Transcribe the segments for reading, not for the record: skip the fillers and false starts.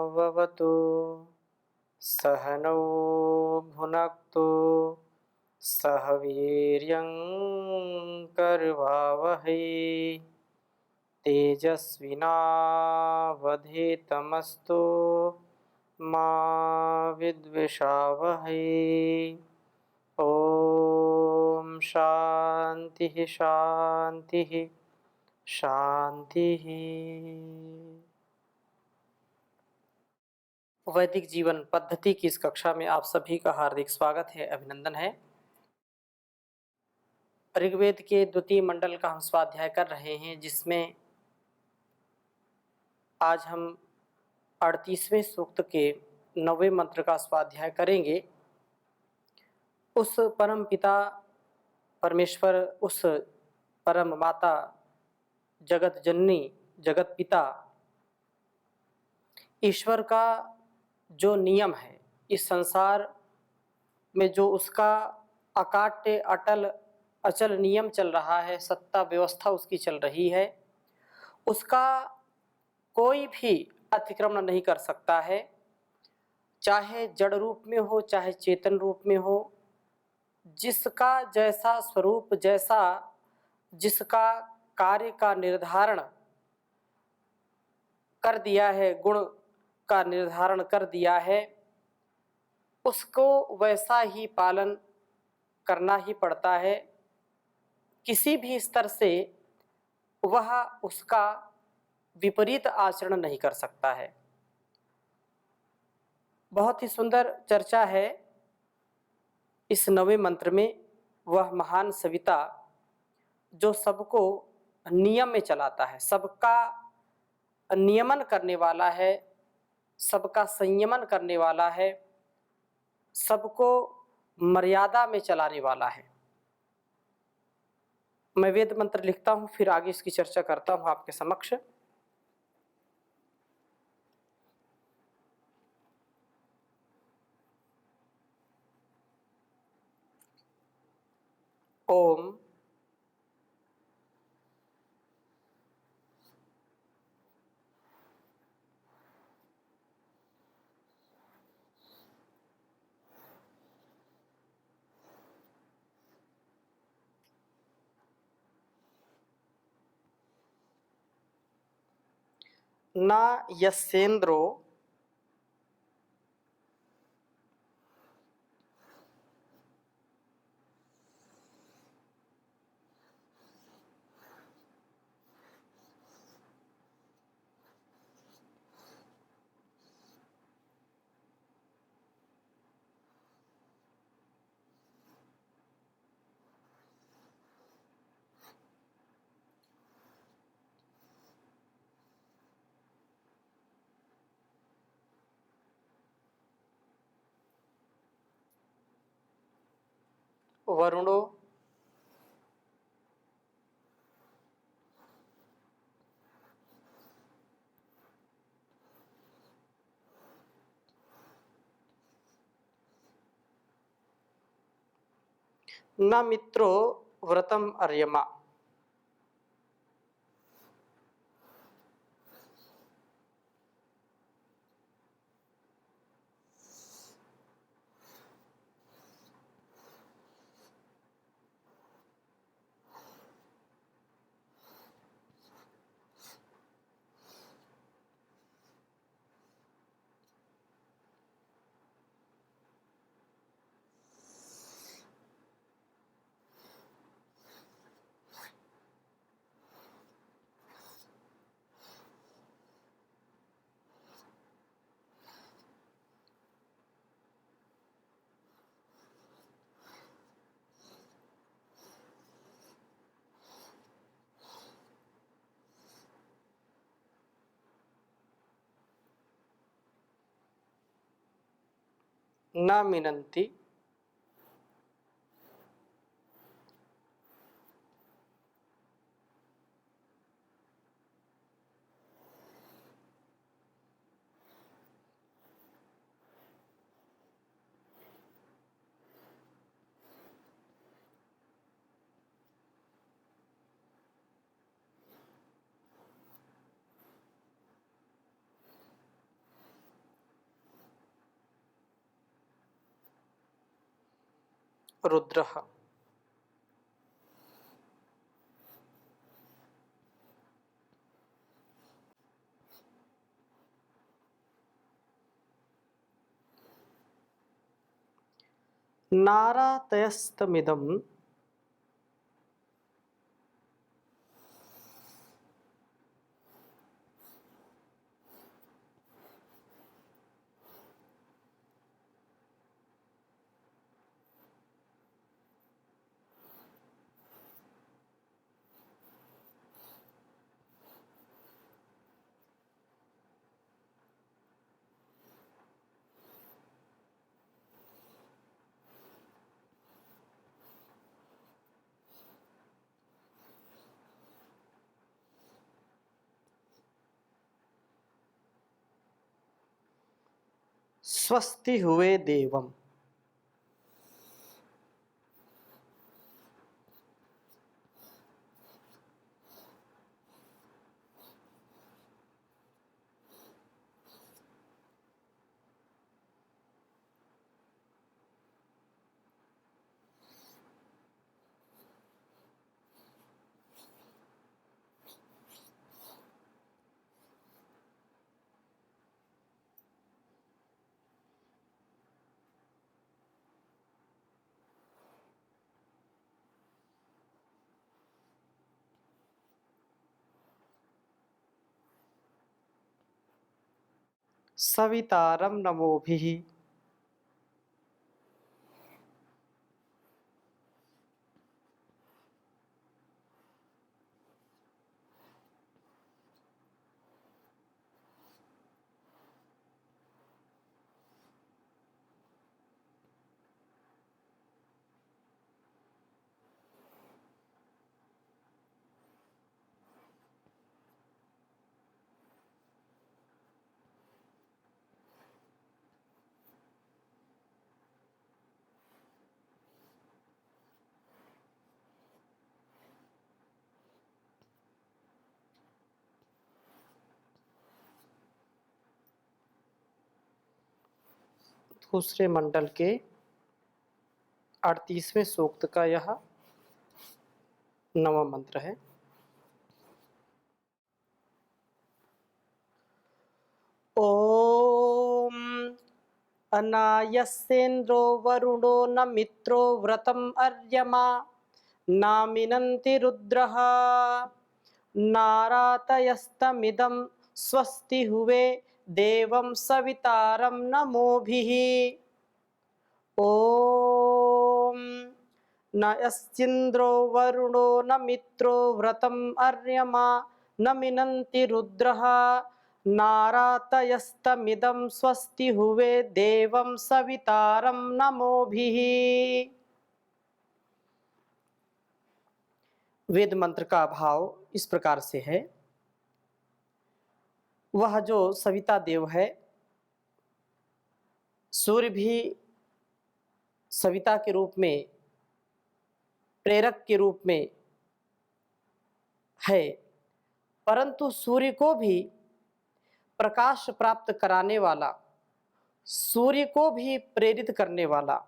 सहनाववतु सहनौ भुनक्तु सह वीर्यं करवावहै तेजस्विनावधीतमस्तु मा विद्विषावहै। ओम शांति शांति शांति। वैदिक जीवन पद्धति की इस कक्षा में आप सभी का हार्दिक स्वागत है, अभिनंदन है। ऋग्वेद के द्वितीय मंडल का हम स्वाध्याय कर रहे हैं, जिसमें आज हम 38वें सूक्त के 9वें मंत्र का स्वाध्याय करेंगे। उस परम पिता परमेश्वर, उस परम माता जगत जननी जगत पिता ईश्वर का जो नियम है, इस संसार में जो उसका अकाट्य अटल अचल नियम चल रहा है, सत्ता व्यवस्था उसकी चल रही है, उसका कोई भी अतिक्रमण नहीं कर सकता है। चाहे जड़ रूप में हो, चाहे चेतन रूप में हो, जिसका जैसा स्वरूप, जैसा जिसका कार्य का निर्धारण कर दिया है, गुण का निर्धारण कर दिया है, उसको वैसा ही पालन करना ही पड़ता है। किसी भी स्तर से वह उसका विपरीत आचरण नहीं कर सकता है। बहुत ही सुंदर चर्चा है इस 9वें मंत्र में। वह महान सविता जो सबको नियम में चलाता है, सबका नियमन करने वाला है, सबका संयमन करने वाला है, सबको मर्यादा में चलाने वाला है। मैं वेद मंत्र लिखता हूं, फिर आगे इसकी चर्चा करता हूं आपके समक्ष। ओम ना यस्येन्द्रो वरुणो न मित्रो व्रतम अर्यमा। न मिनन्ति रुद्रः। नारातयस्तमिदं स्वस्ति हुए देवम। सवितारं नमोभिः। दूसरे मंडल के 38वें सूक्त का यह 9वां मंत्र है। ओम अनायस्येन्द्रो वरुणो न मित्रो व्रतम अर्यमा नामिनन्ति रुद्रः नारातयस्तमिदं स्वस्ति हुवे देवं सवितारं नमोभिः। ओम न यस्येन्द्रो वरुणो न मित्रो व्रतम अर्यमा न मिनन्ति रुद्रः नारातयस्तमिदं स्वस्ति हुवे देवं सवितारं नमोभिः। वेद मंत्र का भाव इस प्रकार से है। वह जो सविता देव है, सूर्य भी सविता के रूप में, प्रेरक के रूप में है, परंतु सूर्य को भी प्रकाश प्राप्त कराने वाला, सूर्य को भी प्रेरित करने वाला,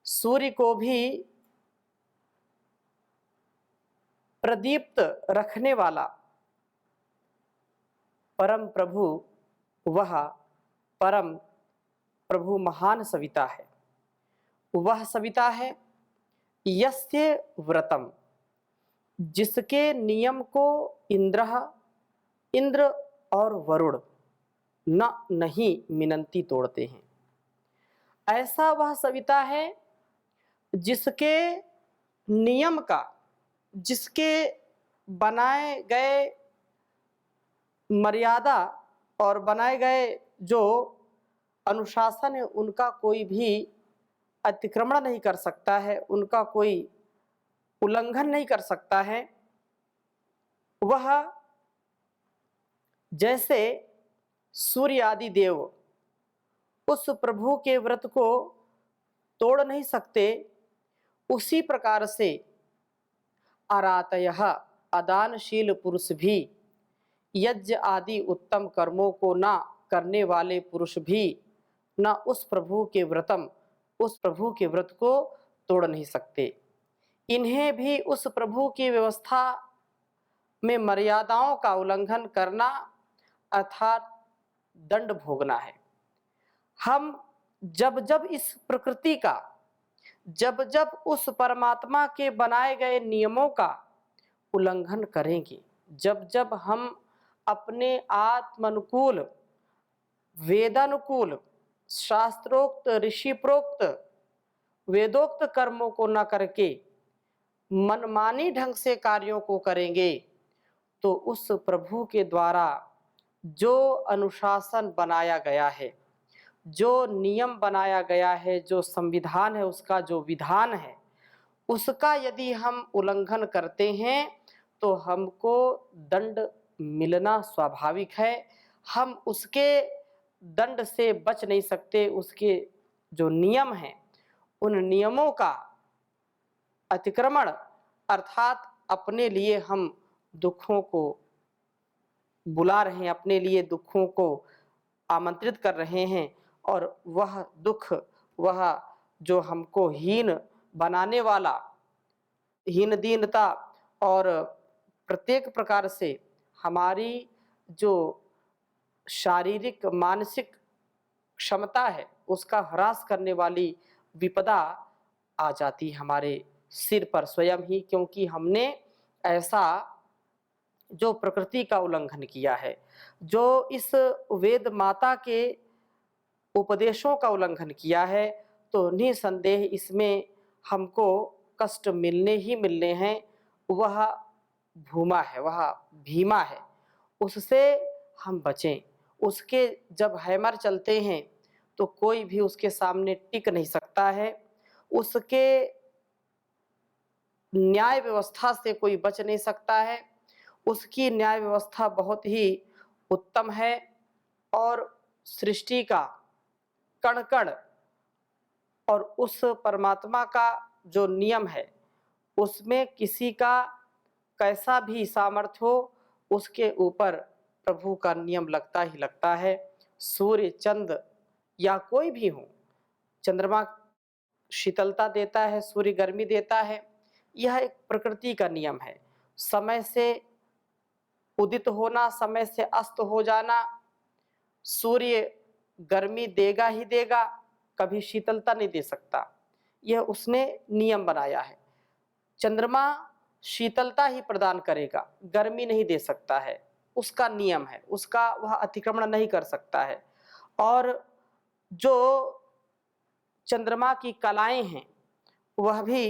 सूर्य को भी प्रदीप्त रखने वाला परम प्रभु, वह परम प्रभु महान सविता है। वह सविता है यस्य व्रतम, जिसके नियम को इंद्र और वरुण नहीं मिनंती तोड़ते हैं। ऐसा वह सविता है जिसके नियम का, जिसके बनाए गए मर्यादा और बनाए गए जो अनुशासन है, उनका कोई भी अतिक्रमण नहीं कर सकता है, उनका कोई उल्लंघन नहीं कर सकता है। वह जैसे सूर्य आदि देव उस प्रभु के व्रत को तोड़ नहीं सकते, उसी प्रकार से अरातयः अदानशील पुरुष भी, यज्ञ आदि उत्तम कर्मों को न करने वाले पुरुष भी न उस प्रभु के व्रत को तोड़ नहीं सकते। इन्हें भी उस प्रभु की व्यवस्था में मर्यादाओं का उल्लंघन करना अर्थात दंड भोगना है। हम जब जब इस प्रकृति का, जब जब उस परमात्मा के बनाए गए नियमों का उल्लंघन करेंगे, जब जब हम अपने आत्मानुकूल, वेदानुकूल, शास्त्रोक्त, ऋषिप्रोक्त, वेदोक्त कर्मों को न करके मनमानी ढंग से कार्यों को करेंगे, तो उस प्रभु के द्वारा जो अनुशासन बनाया गया है, जो नियम बनाया गया है, जो संविधान है, उसका जो विधान है, उसका यदि हम उल्लंघन करते हैं तो हमको दंड मिलना स्वाभाविक है। हम उसके दंड से बच नहीं सकते। उसके जो नियम हैं, उन नियमों का अतिक्रमण अर्थात अपने लिए हम दुखों को बुला रहे हैं, अपने लिए दुखों को आमंत्रित कर रहे हैं, और वह दुख, वह जो हमको हीन बनाने वाला, हीन दीनता और प्रत्येक प्रकार से हमारी जो शारीरिक मानसिक क्षमता है उसका ह्रास करने वाली विपदा आ जाती है हमारे सिर पर स्वयं ही, क्योंकि हमने ऐसा जो प्रकृति का उल्लंघन किया है, जो इस वेद माता के उपदेशों का उल्लंघन किया है, तो निसंदेह इसमें हमको कष्ट मिलने ही मिलने हैं। वह भूमा है, वह भीमा है, उससे हम बचें। उसके जब हैमर चलते हैं तो कोई भी उसके सामने टिक नहीं सकता है। उसके न्याय व्यवस्था से कोई बच नहीं सकता है। उसकी न्याय व्यवस्था बहुत ही उत्तम है और सृष्टि का कण कण और उस परमात्मा का जो नियम है उसमें किसी का कैसा भी सामर्थ्य हो, उसके ऊपर प्रभु का नियम लगता ही लगता है। सूर्य, चंद्र या कोई भी हो, चंद्रमा शीतलता देता है, सूर्य गर्मी देता है, यह एक प्रकृति का नियम है। समय से उदित होना, समय से अस्त हो जाना, सूर्य गर्मी देगा ही देगा, कभी शीतलता नहीं दे सकता, यह उसने नियम बनाया है। चंद्रमा शीतलता ही प्रदान करेगा, गर्मी नहीं दे सकता है, उसका नियम है, उसका वह अतिक्रमण नहीं कर सकता है। और जो चंद्रमा की कलाएं हैं वह भी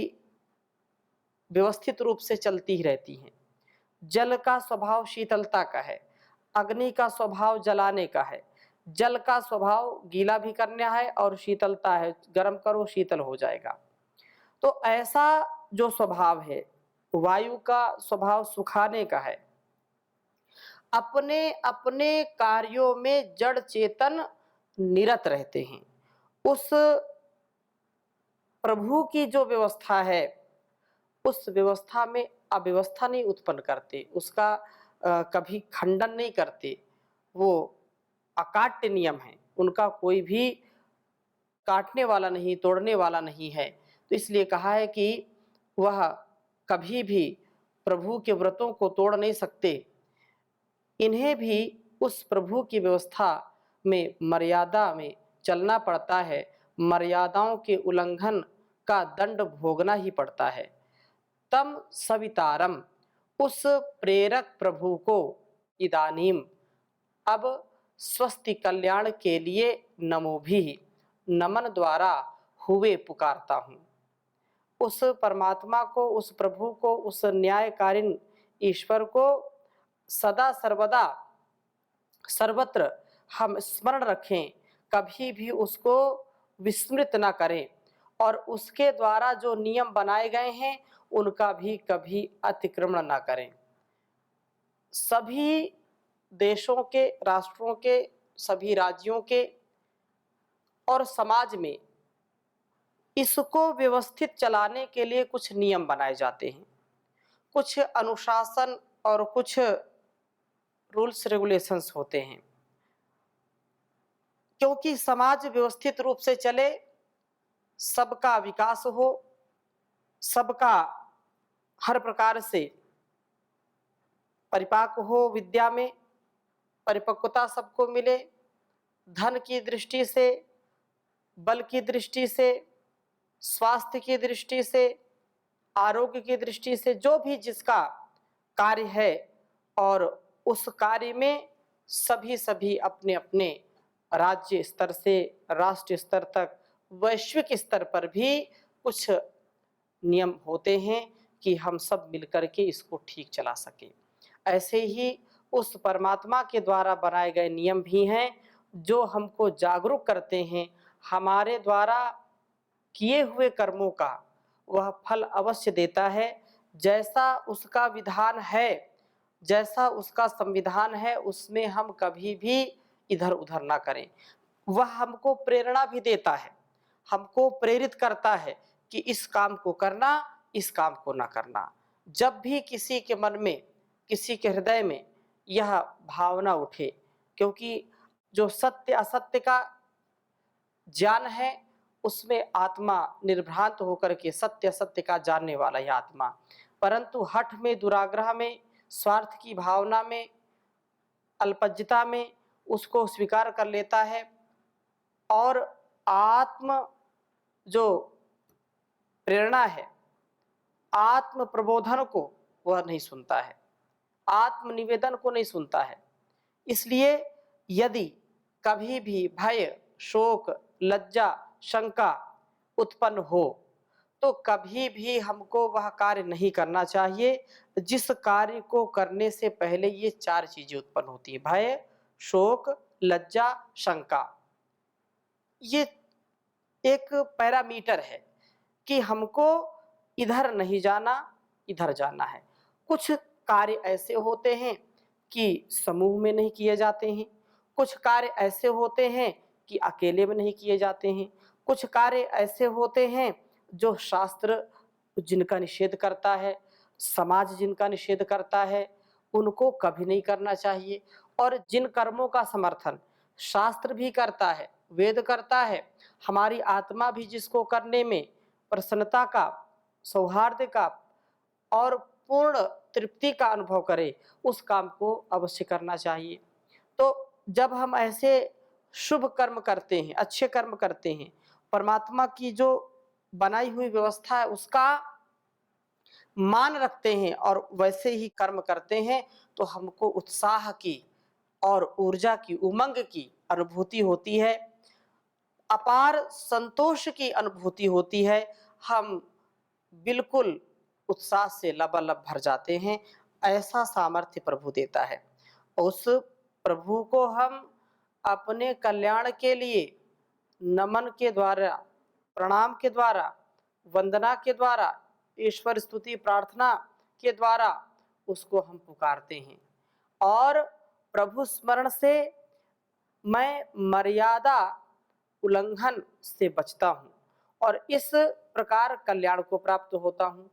व्यवस्थित रूप से चलती ही रहती हैं। जल का स्वभाव शीतलता का है, अग्नि का स्वभाव जलाने का है, जल का स्वभाव गीला भी करना है और शीतलता है, गर्म करो शीतल हो जाएगा। तो ऐसा जो स्वभाव है, वायु का स्वभाव सुखाने का है। अपने अपने कार्यों में जड़ चेतन निरत रहते हैं। उस प्रभु की जो व्यवस्था है उस व्यवस्था में अव्यवस्था नहीं उत्पन्न करते, उसका कभी खंडन नहीं करते। वो अकाट्य नियम है, उनका कोई भी काटने वाला नहीं, तोड़ने वाला नहीं है। तो इसलिए कहा है कि वह कभी भी प्रभु के व्रतों को तोड़ नहीं सकते। इन्हें भी उस प्रभु की व्यवस्था में मर्यादा में चलना पड़ता है, मर्यादाओं के उल्लंघन का दंड भोगना ही पड़ता है। तम सवितारम, उस प्रेरक प्रभु को इदानीम अब स्वस्ति कल्याण के लिए नमो भी, नमन द्वारा हुए पुकारता हूँ। उस परमात्मा को, उस प्रभु को, उस न्यायकारीन ईश्वर को सदा सर्वदा सर्वत्र हम स्मरण रखें, कभी भी उसको विस्मृत ना करें, और उसके द्वारा जो नियम बनाए गए हैं उनका भी कभी अतिक्रमण ना करें। सभी देशों के, राष्ट्रों के, सभी राज्यों के और समाज में इसको व्यवस्थित चलाने के लिए कुछ नियम बनाए जाते हैं, कुछ अनुशासन और कुछ रूल्स रेगुलेशंस होते हैं, क्योंकि समाज व्यवस्थित रूप से चले, सबका विकास हो, सबका हर प्रकार से परिपाक हो, विद्या में परिपक्वता सबको मिले, धन की दृष्टि से, बल की दृष्टि से, स्वास्थ्य की दृष्टि से, आरोग्य की दृष्टि से, जो भी जिसका कार्य है, और उस कार्य में सभी अपने अपने राज्य स्तर से राष्ट्र स्तर तक, वैश्विक स्तर पर भी कुछ नियम होते हैं कि हम सब मिलकर के इसको ठीक चला सके। ऐसे ही उस परमात्मा के द्वारा बनाए गए नियम भी हैं जो हमको जागरूक करते हैं, हमारे द्वारा किए हुए कर्मों का वह फल अवश्य देता है। जैसा उसका विधान है, जैसा उसका संविधान है, उसमें हम कभी भी इधर उधर ना करें। वह हमको प्रेरणा भी देता है, हमको प्रेरित करता है कि इस काम को करना, इस काम को ना करना। जब भी किसी के मन में, किसी के हृदय में यह भावना उठे, क्योंकि जो सत्य असत्य का ज्ञान है उसमें आत्मा निर्भ्रांत होकर के सत्य असत्य का जानने वाला है आत्मा, परंतु हठ में, दुराग्रह में, स्वार्थ की भावना में, अल्पज्यता में उसको स्वीकार कर लेता है और आत्म जो प्रेरणा है, आत्म प्रबोधन को वह नहीं सुनता है, आत्म निवेदन को नहीं सुनता है। इसलिए यदि कभी भी भय, शोक, लज्जा, शंका उत्पन्न हो तो कभी भी हमको वह कार्य नहीं करना चाहिए जिस कार्य को करने से पहले ये चार चीजें उत्पन्न होती है: भय, शोक, लज्जा, शंका। ये एक पैरामीटर है कि हमको इधर नहीं जाना, इधर जाना है। कुछ कार्य ऐसे होते हैं कि समूह में नहीं किए जाते हैं, कुछ कार्य ऐसे होते हैं कि अकेले में नहीं किए जाते हैं, कुछ कार्य ऐसे होते हैं जो शास्त्र जिनका निषेध करता है, समाज जिनका निषेध करता है, उनको कभी नहीं करना चाहिए। और जिन कर्मों का समर्थन शास्त्र भी करता है, वेद करता है, हमारी आत्मा भी जिसको करने में प्रसन्नता का, सौहार्द का और पूर्ण तृप्ति का अनुभव करे, उस काम को अवश्य करना चाहिए। तो जब हम ऐसे शुभ कर्म करते हैं, अच्छे कर्म करते हैं, परमात्मा की जो बनाई हुई व्यवस्था है उसका मान रखते हैं और वैसे ही कर्म करते हैं, तो हमको उत्साह की और ऊर्जा की, उमंग की अनुभूति होती है, अपार संतोष की अनुभूति होती है। हम बिल्कुल उत्साह से लबालब भर जाते हैं। ऐसा सामर्थ्य प्रभु देता है। उस प्रभु को हम अपने कल्याण के लिए नमन के द्वारा, प्रणाम के द्वारा, वंदना के द्वारा, ईश्वर स्तुति प्रार्थना के द्वारा उसको हम पुकारते हैं। और प्रभु स्मरण से मैं मर्यादा उल्लंघन से बचता हूँ और इस प्रकार कल्याण को प्राप्त होता हूँ।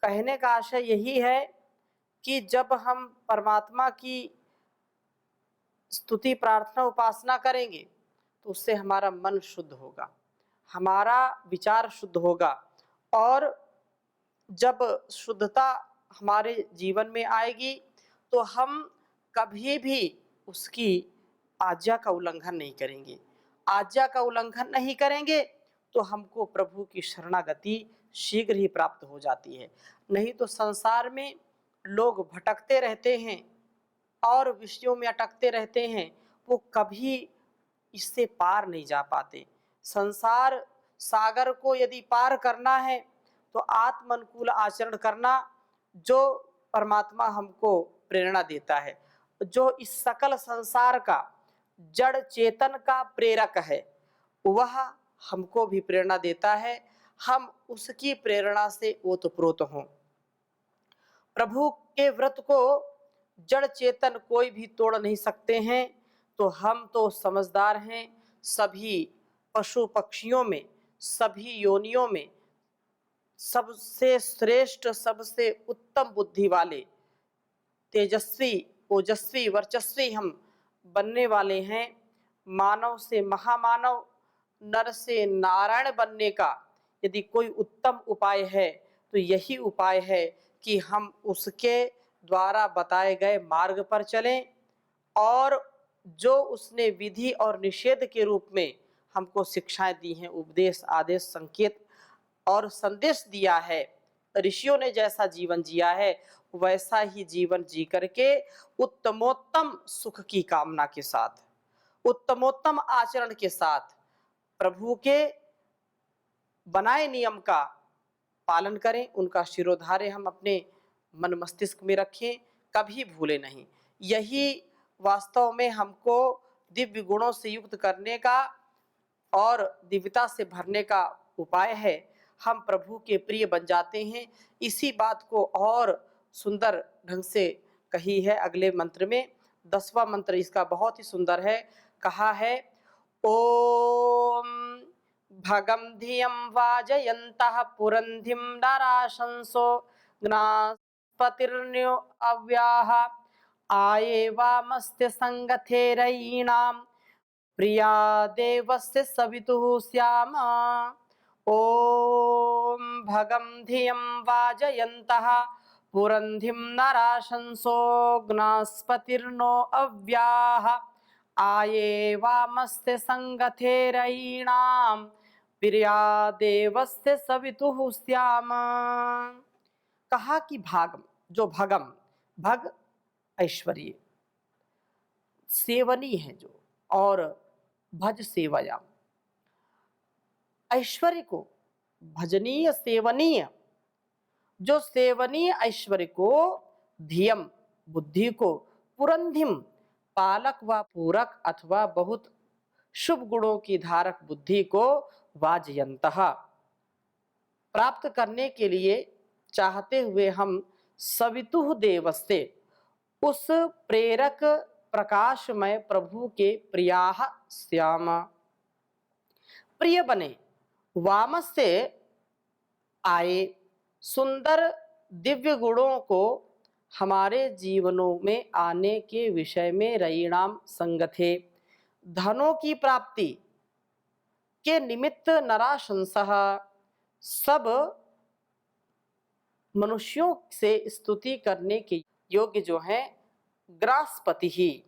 कहने का आशय यही है कि जब हम परमात्मा की स्तुति प्रार्थना उपासना करेंगे तो उससे हमारा मन शुद्ध होगा, हमारा विचार शुद्ध होगा, और जब शुद्धता हमारे जीवन में आएगी तो हम कभी भी उसकी आज्ञा का उल्लंघन नहीं करेंगे। आज्ञा का उल्लंघन नहीं करेंगे तो हमको प्रभु की शरणागति शीघ्र ही प्राप्त हो जाती है। नहीं तो संसार में लोग भटकते रहते हैं और विषयों में अटकते रहते हैं, वो कभी इससे पार नहीं जा पाते। संसार सागर को यदि पार करना है तो आत्म अनुकूल आचरण करना, जो परमात्मा हमको प्रेरणा देता है, जो इस सकल संसार का जड़ चेतन का प्रेरक है, वह हमको भी प्रेरणा देता है। हम उसकी प्रेरणा से ओतप्रोत हों। प्रभु के व्रत को जड़ चेतन कोई भी तोड़ नहीं सकते हैं, तो हम तो समझदार हैं। सभी पशु पक्षियों में, सभी योनियों में सबसे श्रेष्ठ, सबसे उत्तम बुद्धि वाले, तेजस्वी, ओजस्वी, वर्चस्वी हम बनने वाले हैं। मानव से महामानव, नर से नारायण बनने का यदि कोई उत्तम उपाय है तो यही उपाय है कि हम उसके द्वारा बताए गए मार्ग पर चलें और जो उसने विधि और निषेध के रूप में हमको शिक्षाएं दी हैं, उपदेश, आदेश, संकेत और संदेश दिया है, ऋषियों ने जैसा जीवन जिया है वैसा ही जीवन जी करके उत्तमोत्तम सुख की कामना के साथ, उत्तमोत्तम आचरण के साथ प्रभु के बनाए नियम का पालन करें, उनका शिरोधार्य हम अपने मन मस्तिष्क में रखें, कभी भूले नहीं। यही वास्तव में हमको दिव्य गुणों से युक्त करने का और दिव्यता से भरने का उपाय है। हम प्रभु के प्रिय बन जाते हैं। इसी बात को और सुंदर ढंग से कही है अगले मंत्र में। 10वां मंत्र इसका बहुत ही सुंदर है। कहा है, ओम भगम धियम वाजयन्तः पुरंधिम नराशंसो ज्ञास्पतिर्न्यो अव्याः आये वामस्त्य संगथेरयीणां प्रिया देवस्य सवितुः स्याम। ओम भगम धियम वाजयन्तः पुरंधिम नराशंसो ज्ञास्पतिर्नो अव्याः आये वामस्ते संगथेरयीणां प्रिया देवस्य सवितुः स्याम। कहा कि भागम, जो भगम, भग ऐश्वर्य, सेवनी है जो, और भज सेवया, ऐश्वर्य को भजनीय सेवनीय, जो सेवनीय ऐश्वर्य को, धियम बुद्धि को, पुरंधिम पालक व पूरक अथवा बहुत शुभ गुणों की धारक बुद्धि को, वाजयन्तः प्राप्त करने के लिए चाहते हुए हम सवितुः देवस्य उस प्रेरक प्रकाशमय प्रभु के प्रियाः स्याम, प्रिय बने। वामस्य आए, सुंदर दिव्य गुणों को हमारे जीवनों में आने के विषय में रयीणाम संगथे, धनों की प्राप्ति के निमित्त नराशंसः सब मनुष्यों से स्तुति करने के योग्य जो हैं, ग्रासपति ही,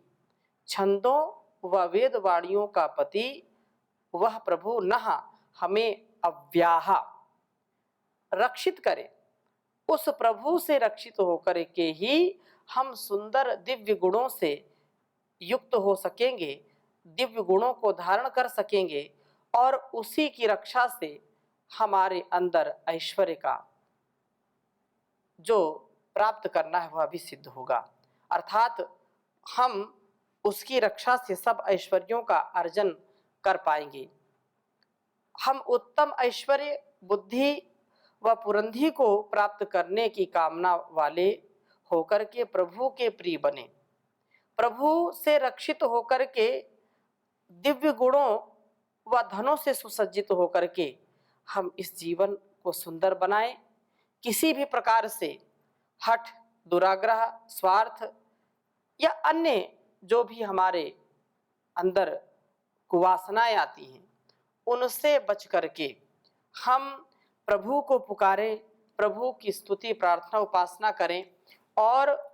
छंदों व वेदवाणियों का पति वह प्रभु नः हमें अव्याह रक्षित करे। उस प्रभु से रक्षित होकर के ही हम सुंदर दिव्य गुणों से युक्त हो सकेंगे, दिव्य गुणों को धारण कर सकेंगे और उसी की रक्षा से हमारे अंदर ऐश्वर्य का जो प्राप्त करना है वह भी सिद्ध होगा। अर्थात हम उसकी रक्षा से सब ऐश्वर्यों का अर्जन कर पाएंगे। हम उत्तम ऐश्वर्य, बुद्धि व पुरंधी को प्राप्त करने की कामना वाले होकर के प्रभु के प्रिय बने। प्रभु से रक्षित होकर के दिव्य गुणों व धनों से सुसज्जित होकर के हम इस जीवन को सुंदर बनाएं। किसी भी प्रकार से हठ, दुराग्रह, स्वार्थ या अन्य जो भी हमारे अंदर कुवासनाएं आती हैं उनसे बच करके हम प्रभु को पुकारें, प्रभु की स्तुति, प्रार्थना, उपासना करें। और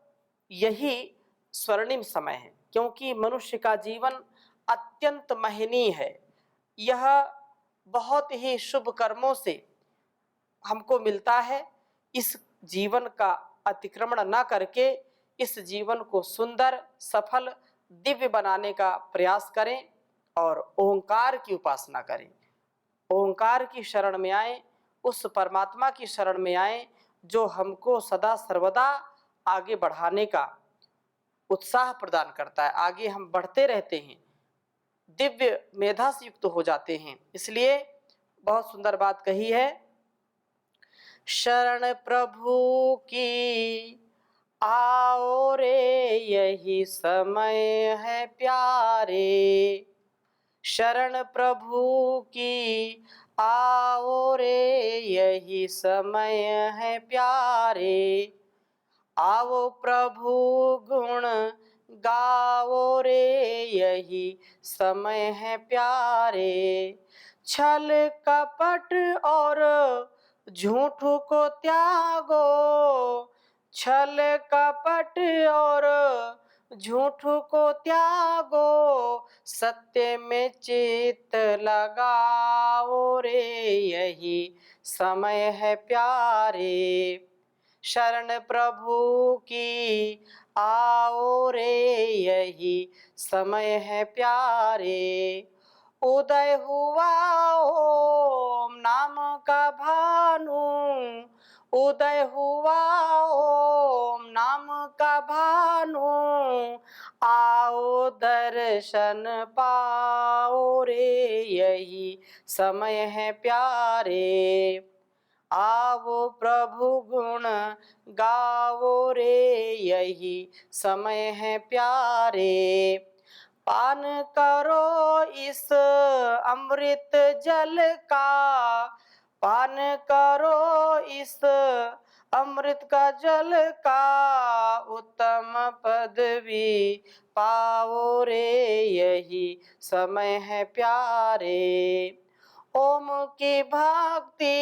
यही स्वर्णिम समय है, क्योंकि मनुष्य का जीवन अत्यंत महनीय है। यह बहुत ही शुभ कर्मों से हमको मिलता है। इस जीवन का अतिक्रमण न करके इस जीवन को सुंदर, सफल, दिव्य बनाने का प्रयास करें और ओंकार की उपासना करें। ओंकार की शरण में आए, उस परमात्मा की शरण में आए जो हमको सदा सर्वदा आगे बढ़ाने का उत्साह प्रदान करता है। आगे हम बढ़ते रहते हैं, दिव्य मेधा से युक्त हो जाते हैं। इसलिए बहुत सुंदर बात कही है, शरण प्रभु की आओ रे यही समय है प्यारे, शरण प्रभु की आओ रे यही समय है प्यारे, आओ प्रभु गुण गाओ रे यही समय है प्यारे, छल कपट और झूठ को त्यागो, छल कपट और झूठ को त्यागो, सत्य में चित्त लगाओ रे, यही समय है प्यारे। शरण प्रभु की आओ रे, यही समय है प्यारे। उदय हुआ ओम नाम का भानु, उदय हुआ ओम नाम का भानु, आओ दर्शन पाओ रे, यही समय है प्यारे। आओ प्रभु गुण गाओ रे, यही समय है प्यारे। पान करो इस अमृत जल का, पान करो इस अमृत का जल का, उत्तम पदवी पाओ रे, यही समय है प्यारे। ओम की भक्ति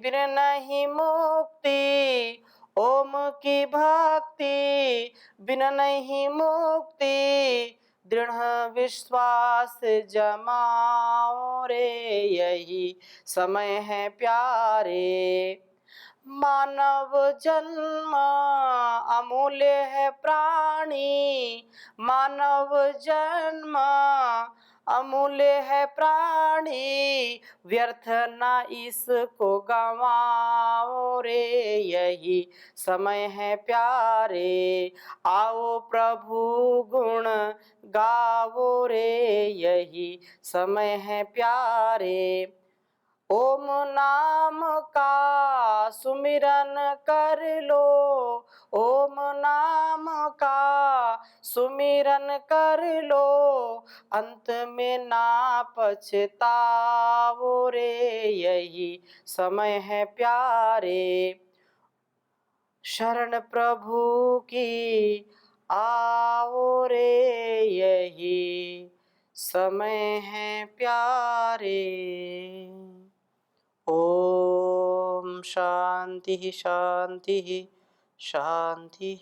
बिन नहीं मुक्ति, ओम की भक्ति बिन नहीं मुक्ति, दृढ़ विश्वास जमाओ रे, यही समय है प्यारे। मानव जन्म अमूल्य है प्राणी, मानव जन्म अमूल्य है प्राणी, व्यर्थ ना इसको गवाओ रे, यही समय है प्यारे। आओ प्रभु गुण गाओ रे, यही समय है प्यारे। ओम नाम का सुमिरन कर लो, ओम नाम का सुमिरन कर लो, अंत में ना पछताओ रे, यही समय है प्यारे। शरण प्रभु की आओ रे, यही समय है प्यारे। ओम शांति शांति शांति।